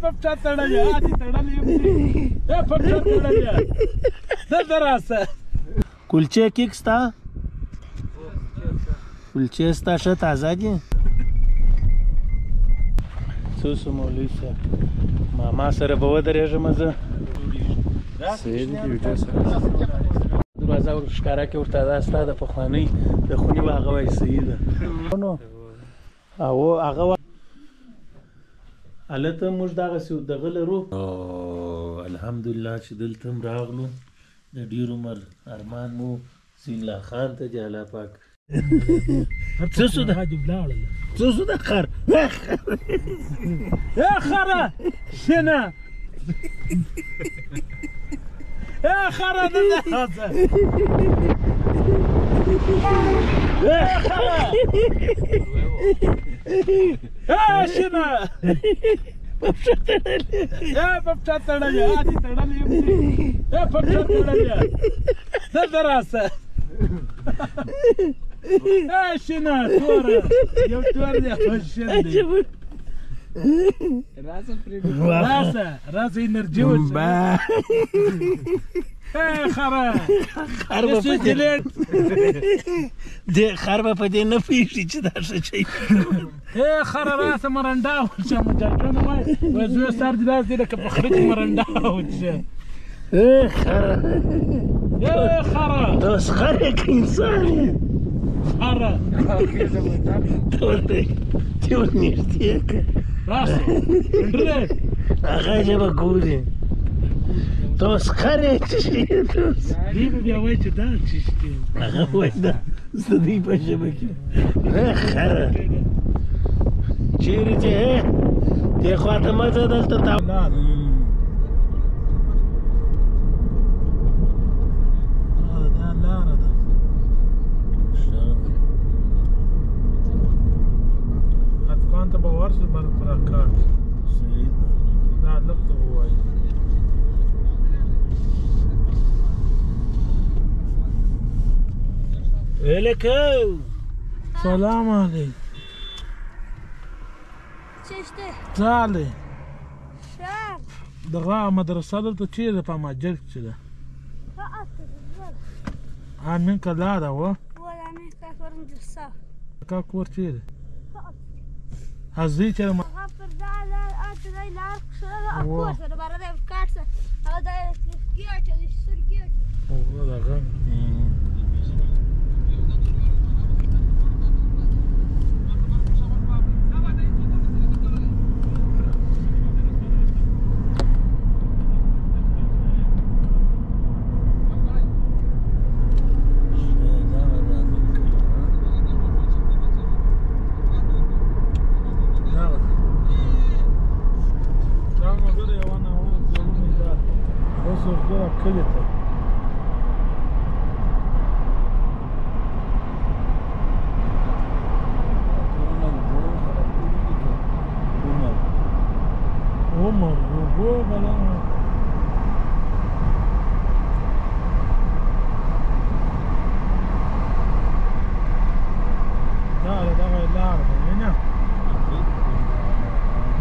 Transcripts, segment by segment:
پپچا تړلې دي تړلې پپچا تړلې دلته راسه کلچې کیک ستا کلچې ستا ښه تازه دي څه شو مولوي صاحب ماما سره به ودرېږم زه دروازه ور ښکاره کړې ورته دا ستا د پخوانۍ د خونې به هغه وایي صحیح ده او هغه هلته موږ دغسې دغه لرو الحمدلله چې دلته هم راغلو د ډېر عمر ارمان مو زین الله خان ته دې الله پاک څه شو د څه شو د خر خره شنه خره دلته راسه شنه پپچا تړلې دي تړلې پپچا تړلې دلته راسه شنه توره یو تور دی شین دی راسه انرژي وڅه خره خر به په دې نه پېږي چې دا ښه شی خره راسه مرنډا وڅه مجاجونه وایي زه سر دې داسې لکه په خره کې مرنډا وڅه خره خره ته اوس خر یې که انسان یې خره ته ورته نږدې که راسه هغه ژبه ګوري ته اوس خر یې چې شي ته اوس دوی به بیا وایي چې دا څه شي هغه وایي دا زه د دوی په ژبه کې خره چیرې چې دې خوا ته مه ځه دلته ته به ورسې بل پر کار دا لږ ته ووایي هلکه سلام علیکم چشته ځالی شام دغه مدرسه دلته چیرې په ماجر کې ده امین که لاره وه امین که کور مدرسه کا کور چیرې حضرت چرا هغه پر دا لار لار شروع کور سره بار دا کارت هغه دا ګیټ دی سر ګیټ او دغه کلی ته عمر روبو بلانه دغه لار ده وینه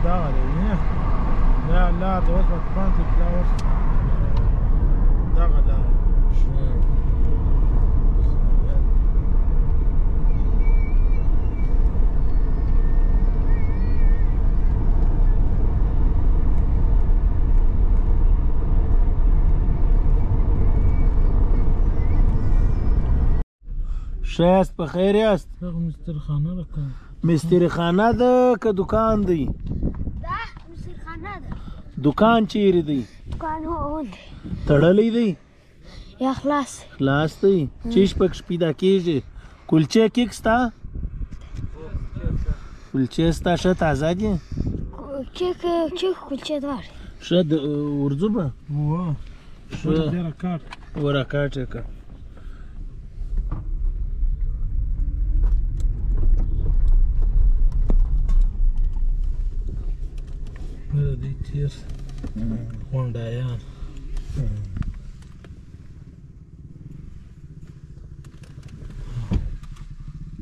دغه ده وینه دا لار ده اوس به پانځه کیلو ورسې دغه لار ښه یاست په خیر یاست دغه مسترخانه ده که مسترخانه ده که دکان دی دا مسترخانه ده دکان چیرې دی دکان هون دی تړلی دی یا خلاص خلاص دی چیش پکښ پیدا کېږي کلچې کیک ستا کلچې ستا ښه تازه دي چیک کلچې دواړې ښه ورځو به ښه راکاټ وراکاټ یې که دی تیر غونډایان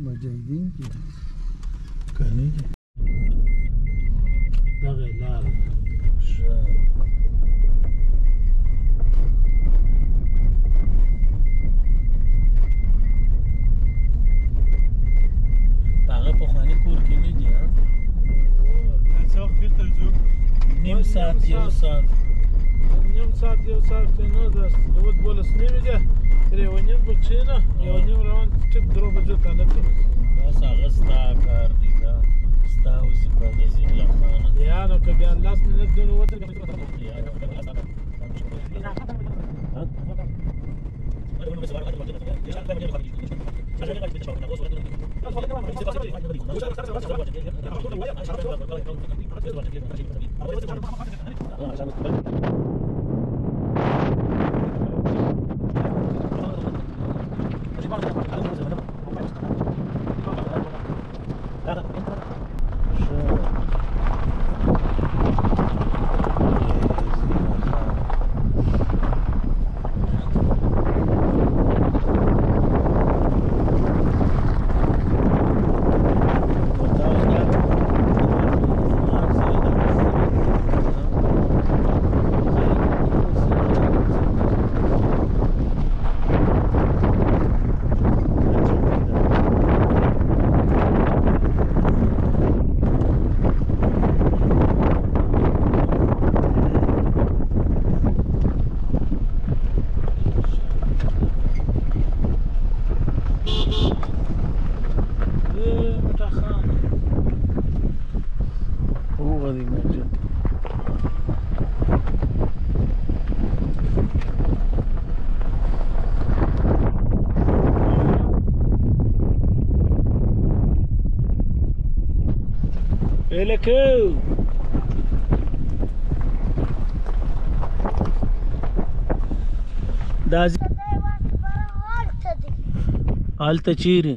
مجاهدین کې کنه دغه لار هغه پخواني کور کې نه دي ها څه وخت بیرته ځو نیم ساعت یو ساعت نیم ساعت یو ساعت نه ده 12 نیمې ده تر یو نیم به کښېنه یو نیم روان ټیک 3 بجو ته هلته بس هغه ستا کار دی دا ستا وظیفه ده ځین الله خانه یا نو که بیا 10 منټ دونه ودرېږم Eliku! دازي هلته چیرې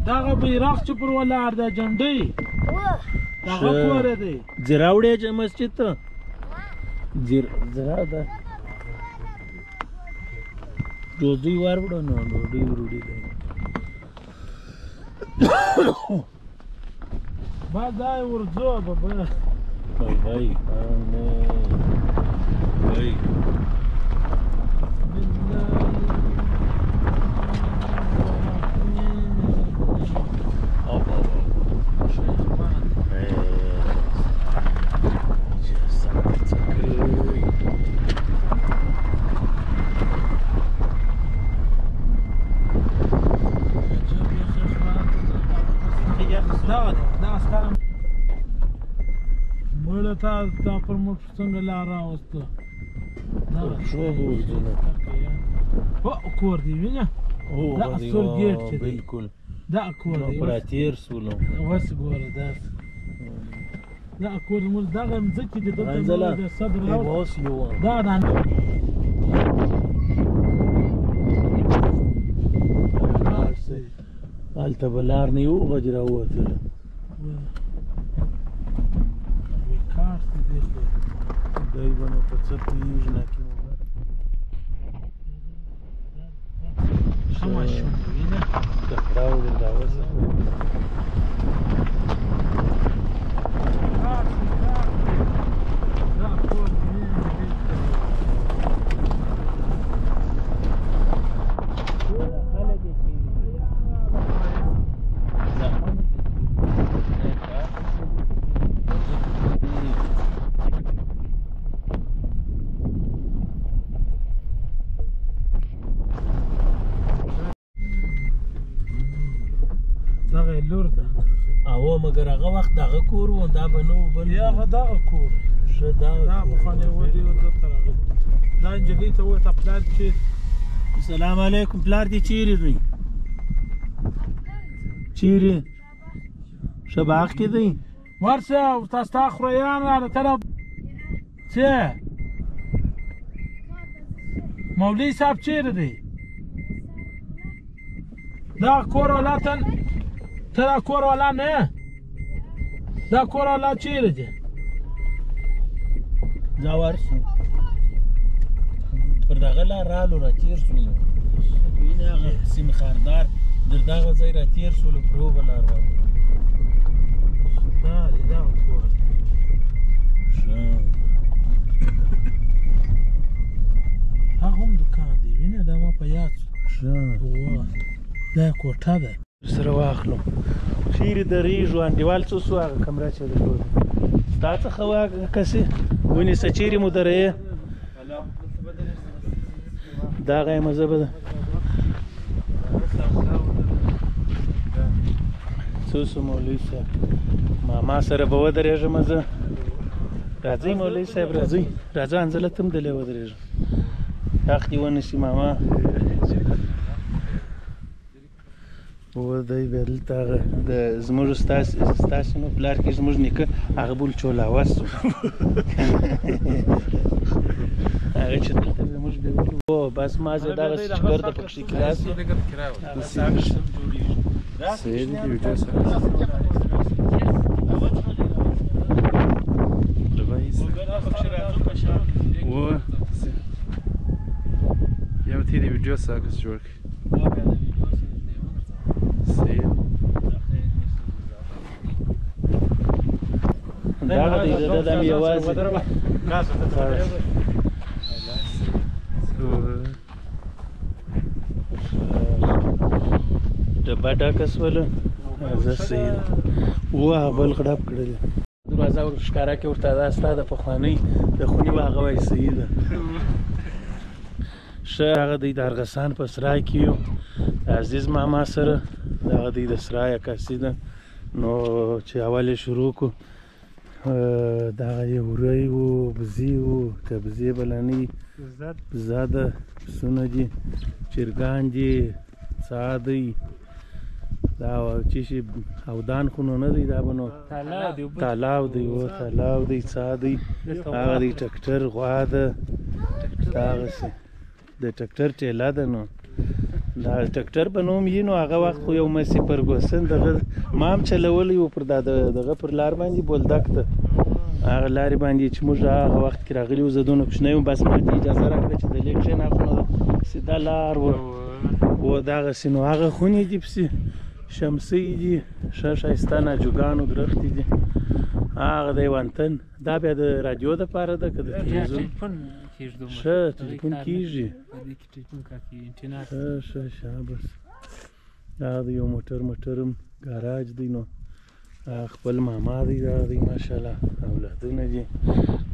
دغه بیرغ چې پر ولاړ ده جنډۍ دغه کور دی زراوړې مسجد ته زرا ده ډوډۍ وروړو نو ډوډۍ وروړي دی با ځای ورځو بابا بای بای مړه تا پر موټ څنګه لار راوسته کور دی وینه دا سور ګیټ چې دی بالکل دا کور دی پر تیر سولو وس ګوره دا کور موږ دغه مځکې دي دلته صبر راوس دا هلته به لار نه یو غج راووتله دای به نو په څه پوهېږي نه کې ښه ماشوم دی وینه تکړه و د راوسه لور ده او مګر هغه وخت دغه کور و دا به نو بل یا هغه دغه کور ښه دا بخانې ودې دلته راغلی دا نجلۍ ته وویل پلار چیرې السلام علیکم پلار دې چیرې دی چیرې ښه باغ کې دی ورشه ستا خوریان راله طرف څه مولوي صاحب چیرې دی دا کور والا ته دا کور والا نه دا کور والا چیرې دی دا ورسو پر دغه لار رالو را تېر سو وینې هغه سیند خاردار در دغه ځای را تېر شولو پر هغه لار باندې دا دی دغه کور هغه هم دکان دی وینې دا ما په یاد شو دا کوټه ده سره واخلو چیرې درېږو انډیوال څه شو هغه کمره چې درلوده ستا څخه واګه کسې ونیسه چیرې مو درېې دغه یې مزه به ده څه شو مولوي صاحب ماما سره به ودرېږم زه راځئ مولوي صاحب راځئ راځه انزله ته هم دلې ودرېږم حق دې ونیسي ماما و دی بیا دلته هغه د زموږ ستاسې نو پلار کې زموږ نیکه هغه بول چولاوس و هغه چې دلته بیا موږ بیا ولو او بس مازې دغسې چې ګرده پکښې کلاس وي هغه ساګه سم جوړېږي صحیح دی ویډیو سره یو تی دی ویډیو ساګه جوړ کړي دغه دی د ده هم یوازې ډبه ډکه شوله زه صحیح ده هغه بل غړپ کړلې دروازه ور ښکاره کړې ورته دا ستا د پخوانۍ د خونې وه هغه وایي صحیح ده ښه هغه دی د ارغسان په سرای کې یو د عزیز ماما سره دغه دی د سرای عکاسي ده نو چې اول یې شروع کړو دغه یې وری و بزي و که بزې بلنۍ بزه ده پسونه دي چرګان دي څا دی دا چې شي اودان خو نو نه دی دا به نو تالاو دی و تالاو دی څا دی هغه دی ټکټر غوا ده دغسې د ټکټر ټیله ده نو دا ټکټر په نوم یي نو هغه وخت خو یو مسي فرګوسن دغه ما هم چلولی و پر دغه پر لار باندې بولدک ته هغه لارې باندې چې موږ هغه وخت کې راغلي وو زه دونه کوچنی وم بس ما ته اجازه راکړه چې د لږ کښېناستو نو سیده لار وه و دغسې نو هغه خونې دي پسې شمسۍ دي ښه ښایسته ناجوګانو درختې دي هغه دی وانتن دا بیا د رادیو دپاره ده که د تلویزیون ښه ټلیفون کېږي ښه شابس دا د یو موټر هم ګاراج دی نو خپل ماما دی دا دی ماشاءالله اولادونه دي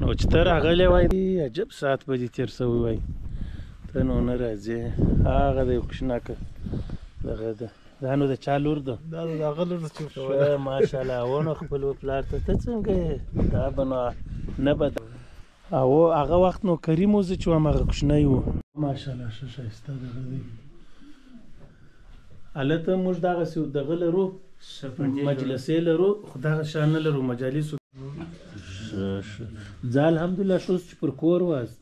نو چې ته راغلی وای عجب ساعت به دې تېر شوی وای ته نو نه راځې هغه دی کوشناکه دغه ده دا نو د چا لور ده دا د هغه لور ده چې ښه ماشاءالله و نو خپل پلار ته ته څنګه یې دا به نو نه به او هغه وخت نو کریم و زه چې وم هغه کوچنی و ماشاءالله ښه ښایسته دغه دی هلته موږ دغسې دغه لرو مجلسې لرو خو دغه شان نه لرو مجالسو زه الحمدلله ښه اوس چې پر کور واست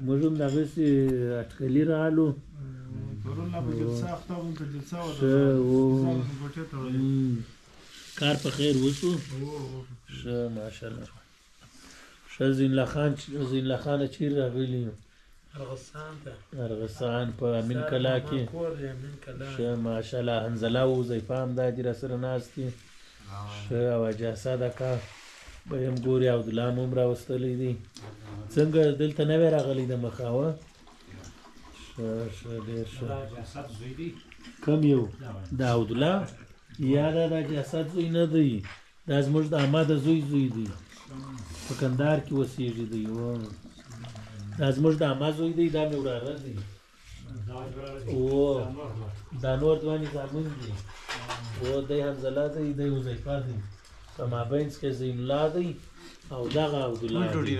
موږ هم دغسې اټکلي رالو کار په خیر وشو ښه ماشاءالله ښه زین الله خانه چیرې راغلي یو ارغسان په امین کلا کې ښه ماشاءالله حنزله او حذیفه هم دا دي راسره ناست دي ښه او اجاسه دکا به هم ګوري عبدالله هم راوستلی دی څنګه دلته نه وی راغلی د مخاوه ښه ډېر ښه کم یو د عبدالله یا دا د اجاسد زوی نه دی دا زموږ د احمد زوی دی په کندهار کې اوسېږي دی دا زموږ د احمد زوی دی دا مې وراره دی دا نور دوه نظامون دي دی حنزله دی دی حذیفه دی په مابینځ کې زین الله دی او دغه عبدالله دی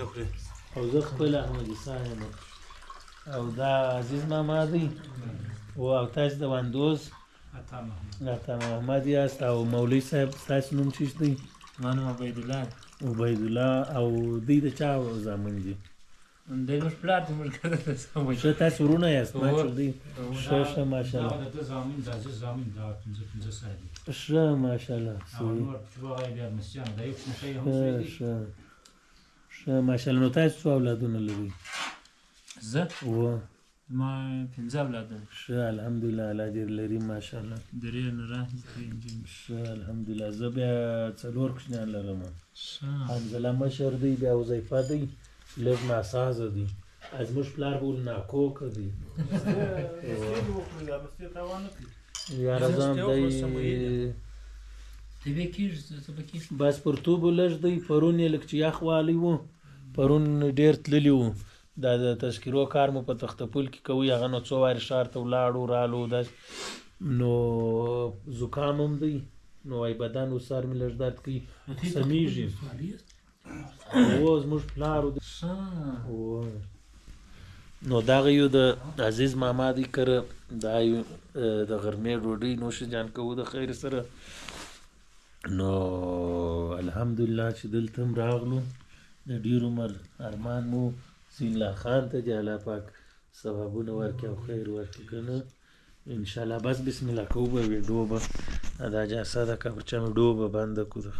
او زه خپل احمد عیسی یم او دا عزیز ماما دی او تاسو د وندوز عطا محمد یاست او مولوي صاحب ستاسو نوم څه دی؟ زما نوم عبیدالله او دوی د چا زامن دي؟ دی زموږ پلار دی موږ کره ته زامن ښه تاسو ورونه یاست ما چې دی ښه ښه ماشاءالله ښه ماشاءالله ښه ماشاءالله نو تاسو څو اولادونه لرئ؟ زه اوه ما 15 اولاده ښه الحمدلله الله دې لري ماشاءالله. درې نه راځي انجن. ښه الحمدلله. زه بیا 4 کوچنیان لرم. ښه حنظله مشر دی، بیا حذیفه دی، لږ ناسازه دی. زموږ پلار به ول ناکوکه دی. یاره زه هم دی طبیعي کېږي څه به کېږي. بس پرتوب لږ دی. پرون یې لږ چې یخ والی و، پرون ډېر تللي وو. دا د تذکرو کار مو په تخته پل کې کوي، هغه نو څو وارې ښار ته ولاړو رالو داسې، نو زکام هم دی، نو وایي بدن و سر مې لږ درد کوي، سمیږي. و زموږ پلار و نو دغه یو د عزیز ماما دی کره دا یو د غرمې ډوډۍ نوش جان کوو د خیر سره. نو الحمدلله چې دلته هم راغلو، د ډېر عمر ارمان مو سین الله خان ته چې الله پاک ثوابونه ورکړي او خیر ورکړي که نه انشاءالله. بس بسم الله کوو به ویډیو به دا اجازه ده که چا مې ویډیو به بنده کړو.